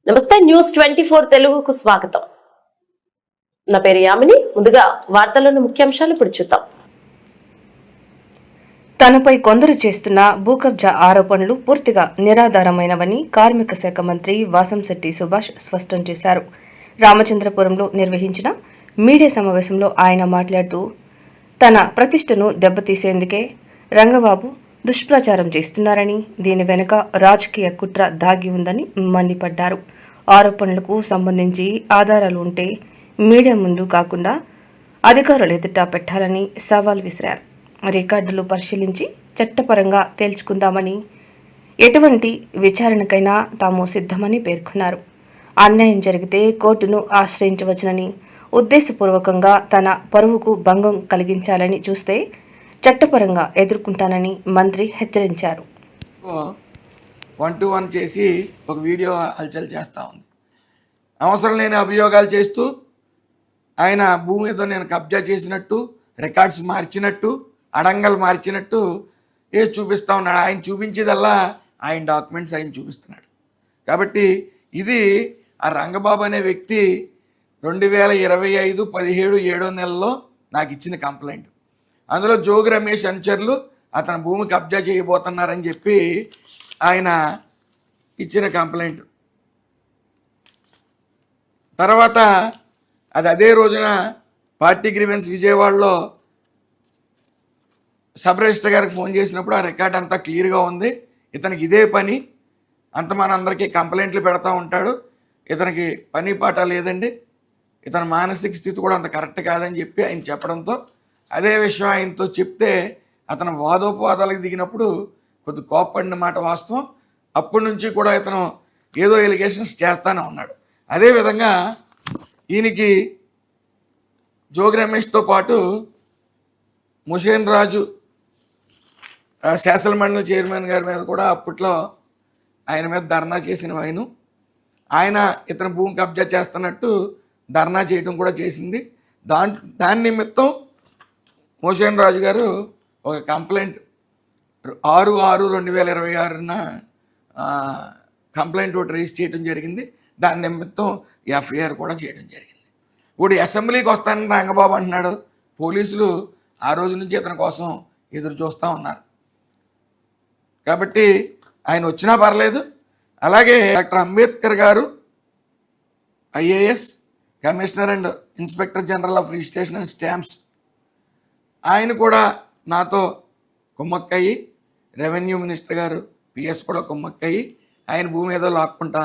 నమస్తే న్యూస్ 24 తెలుగుకు స్వాగతం. నా పేరు యామిని. ముందుగా వార్తల్లోని ముఖ్యాంశాలు ఇప్పుడు చూద్దాం. తనపై కొందరు చేస్తున్న భూకబ్జా ఆరోపణలు పూర్తిగా నిరాధారమైనవని కార్మిక శాఖ మంత్రి వాసంశెట్టి సుభాష్ స్పష్టం చేశారు. రామచంద్రపురంలో నిర్వహించిన మీడియా సమావేశంలో ఆయన మాట్లాడుతూ తన ప్రతిష్టను దెబ్బతీసేందుకే రంగబాబు దుష్ప్రచారం చేస్తున్నారని, దీని వెనుక రాజకీయ కుట్ర దాగి ఉందని మండిపడ్డారు. ఆరోపణలకు సంబంధించి ఆధారాలు ఉంటే మీడియా ముందు కాకుండా అధికారులు ఎదుట పెట్టాలని సవాల్ విసిరారు. రికార్డులు పరిశీలించి చట్టపరంగా తేల్చుకుందామని, ఎటువంటి విచారణకైనా తాము సిద్ధమని పేర్కొన్నారు. అన్యాయం జరిగితే కోర్టును ఆశ్రయించవచ్చునని, ఉద్దేశపూర్వకంగా తన పరువుకు భంగం కలిగించాలని చూస్తే చట్టపరంగా ఎదుర్కొంటానని మంత్రి హెచ్చరించారు. 1-to-1 చేసి ఒక వీడియో హల్చల్ చేస్తూ ఉంది. అవసరం లేని అభియోగాలు చేస్తూ ఆయన భూమి మీద నేను కబ్జా చేసినట్టు, రికార్డ్స్ మార్చినట్టు, అడంగలు మార్చినట్టు చూపిస్తూ ఉన్నాడు. ఆయన చూపించేదల్లా ఆయన డాక్యుమెంట్స్ ఆయన చూపిస్తున్నాడు. కాబట్టి ఇది ఆ రంగబాబు అనే వ్యక్తి 2025 17/7 నాకు ఇచ్చిన కంప్లైంట్. అందులో జోగి రమేష్ అనుచరులు అతని భూమి కబ్జా చేయబోతున్నారని చెప్పి ఆయన ఇచ్చిన కంప్లైంట్. తర్వాత అదే రోజున పార్టీ గ్రీవెన్స్ విజయవాడలో సబ్ రిజిస్టర్ గారికి ఫోన్ చేసినప్పుడు ఆ రికార్డ్ అంతా క్లియర్గా ఉంది. ఇతనికి ఇదే పని, అంత మనందరికీ కంప్లైంట్లు పెడతా ఉంటాడు, ఇతనికి పని పాట లేదండి, ఇతని మానసిక స్థితి కూడా అంత కరెక్ట్ కాదని చెప్పి ఆయన చెప్పడంతో అదే విషయం ఆయనతో చెప్తే అతను వాదోపవాదాలకు దిగినప్పుడు కొద్ది కోప్పడిన మాట వాస్తవం. అప్పటి నుంచి కూడా ఇతను ఏదో ఎలిగేషన్స్ చేస్తానే ఉన్నాడు. అదేవిధంగా ఈయనకి జోగి రమేష్తో పాటు ముషేన్ రాజు శాసన మండలి చైర్మన్ గారి మీద కూడా అప్పట్లో ఆయన మీద ధర్నా చేసిన ఆయన ఇతను భూమి కబ్జా చేస్తున్నట్టు ధర్నా చేయడం కూడా చేసింది. దాని నిమిత్తం ముషేన్ రాజు గారు ఒక కంప్లైంట్ 6/6/2026న కంప్లైంట్ ఒకటి రిజిస్టర్ చేయడం జరిగింది. దాని నిమిత్తం ఎఫ్ఐఆర్ కూడా చేయడం జరిగింది. ఇప్పుడు అసెంబ్లీకి వస్తానని రంగబాబు అంటున్నాడు. పోలీసులు ఆ రోజు నుంచి ఇతని కోసం ఎదురు చూస్తూ ఉన్నారు. కాబట్టి ఆయన వచ్చినా పర్లేదు. అలాగే డాక్టర్ అంబేద్కర్ గారు IAS commissioner and inspector general of registration and stamps, ఆయన కూడా నాతో కుమ్మక్కయ్యి, రెవెన్యూ మినిస్టర్ గారు పిఎస్ కూడా కుమ్మక్కయ్యి ఆయన భూమి ఏదో లాక్కుంటా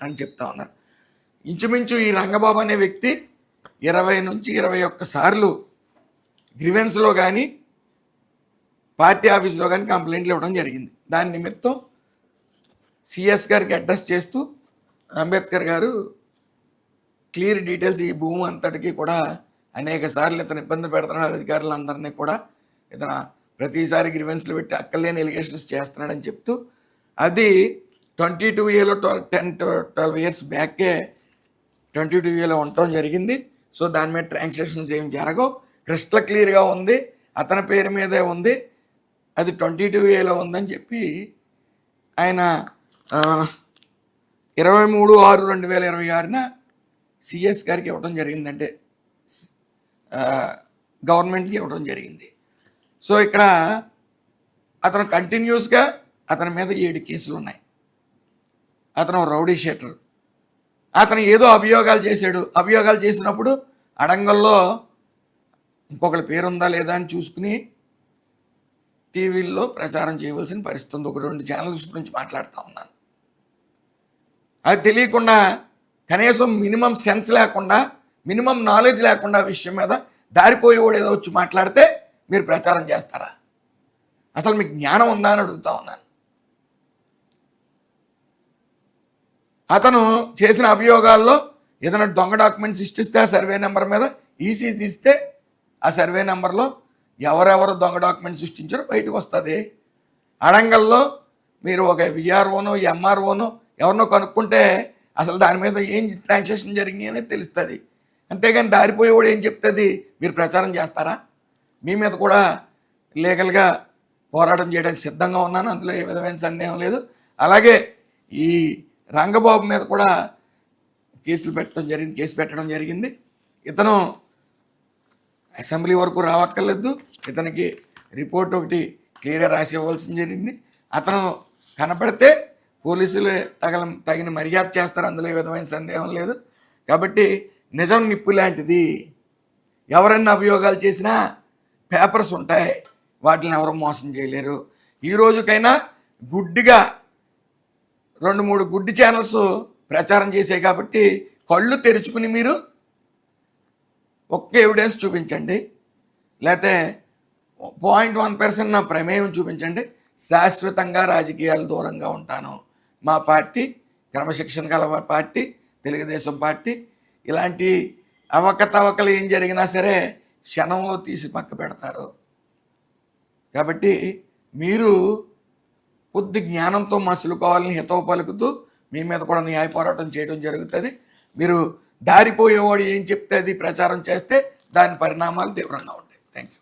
అని చెప్తా ఉన్నారు. ఇంచుమించు ఈ రంగబాబు అనే వ్యక్తి 20 నుంచి 21 సార్లు గ్రీవెన్స్లో కానీ పార్టీ ఆఫీస్లో కానీ కంప్లైంట్లు ఇవ్వడం జరిగింది. దాని నిమిత్తం సిఎస్ గారికి అడ్రస్ చేస్తూ అంబేద్కర్ గారు క్లియర్ డీటెయిల్స్ ఈ భూమి అంతటికీ కూడా అనేక సార్లు ఇతను ఇబ్బంది పెడుతున్నాడు, అధికారులందరినీ కూడా ఇతను ప్రతిసారి గ్రీవెన్స్లు పెట్టి అక్కర్లేని ఎలిగేషన్స్ చేస్తున్నాడని చెప్తూ అది 22A 10-12 ఇయర్స్ బ్యాకే 22A ఉండటం జరిగింది. సో దాని మీద ట్రాన్సాక్షన్స్ ఏం జరగవు, క్రిస్టల్ క్లియర్గా ఉంది, అతని పేరు మీదే ఉంది, అది 22A ఉందని చెప్పి ఆయన 23/6/2026న సిఎస్ గారికి ఇవ్వడం జరిగిందంటే గవర్నమెంట్కి ఇవ్వడం జరిగింది. సో ఇక్కడ అతను కంటిన్యూస్గా అతని మీద 7 కేసులు ఉన్నాయి. అతను రౌడీ షీటర్. అతను ఏదో అభియోగాలు చేశాడు. అభియోగాలు చేసినప్పుడు అడంగల్లో ఇంకొకరి పేరుందా లేదా అని చూసుకుని టీవీల్లో ప్రచారం చేయవలసిన పరిస్థితి ఉంది. 1-2 ఛానల్స్ గురించి మాట్లాడుతూ ఉన్నాను. అది తెలియకుండా, కనీసం మినిమం సెన్స్ లేకుండా, మినిమం నాలెడ్జ్ లేకుండా విషయం మీద దారిపోయేవాడు ఏదో వచ్చి మాట్లాడితే మీరు ప్రచారం చేస్తారా? అసలు మీకు జ్ఞానం ఉందా అని అడుగుతా ఉన్నాను. అతను చేసిన అభియోగాల్లో ఏదైనా దొంగ డాక్యుమెంట్స్ సృష్టిస్తే ఆ సర్వే నెంబర్ మీద ఈసీ తీస్తే ఆ సర్వే నెంబర్లో ఎవరెవరు దొంగ డాక్యుమెంట్స్ సృష్టించారో బయటకు వస్తుంది. అడంగల్లో మీరు ఒక విఆర్ఓనో ఎంఆర్ఓనో ఎవరినో కనుక్కుంటే అసలు దాని మీద ఏం ట్రాన్సాక్షన్ జరిగినాయి అనేది తెలుస్తుంది. అంతేగాని దారిపోయేవాడు ఏం చెప్తుంది మీరు ప్రచారం చేస్తారా? మీ మీద కూడా లీగల్గా పోరాటం చేయడానికి సిద్ధంగా ఉన్నాను, అందులో ఏ విధమైన సందేహం లేదు. అలాగే ఈ రంగబాబు మీద కూడా కేసు పెట్టడం జరిగింది. ఇతను అసెంబ్లీ వరకు రావక్కర్లేదు, ఇతనికి రిపోర్ట్ ఒకటి క్లియర్గా రాసి ఇవ్వాల్సి జరిగింది. అతను కనపడితే పోలీసులు తగిన మర్యాద చేస్తారు, అందులో ఏ విధమైన సందేహం లేదు. కాబట్టి నిజం నిప్పు లాంటిది. ఎవరన్నా అభియోగాలు చేసినా పేపర్స్ ఉంటాయి, వాటిని ఎవరు మోసం చేయలేరు. ఈ రోజుకైనా గుడ్డిగా 2-3 గుడ్డి ఛానల్స్ ప్రచారం చేసాయి కాబట్టి కళ్ళు తెరుచుకుని మీరు ఒక్క ఎవిడెన్స్ చూపించండి, లేకపోతే 0.1% నా ప్రమేయం చూపించండి, శాశ్వతంగా రాజకీయాలు దూరంగా ఉంటాను. మా పార్టీ క్రమశిక్షణ గల పార్టీ, తెలుగుదేశం పార్టీ. ఇలాంటి అవకతవకలు ఏం జరిగినా సరే క్షణంలో తీసి పక్క పెడతారు. కాబట్టి మీరు కొద్ది జ్ఞానంతో మసులుకోవాలని హితవు పలుకుతూ మీ మీద కూడా న్యాయ పోరాటం చేయడం జరుగుతుంది. మీరు దారిపోయేవాడు ఏం చెప్తే అది ప్రచారం చేస్తే దాని పరిణామాలు తీవ్రంగా ఉంటాయి. Thank you.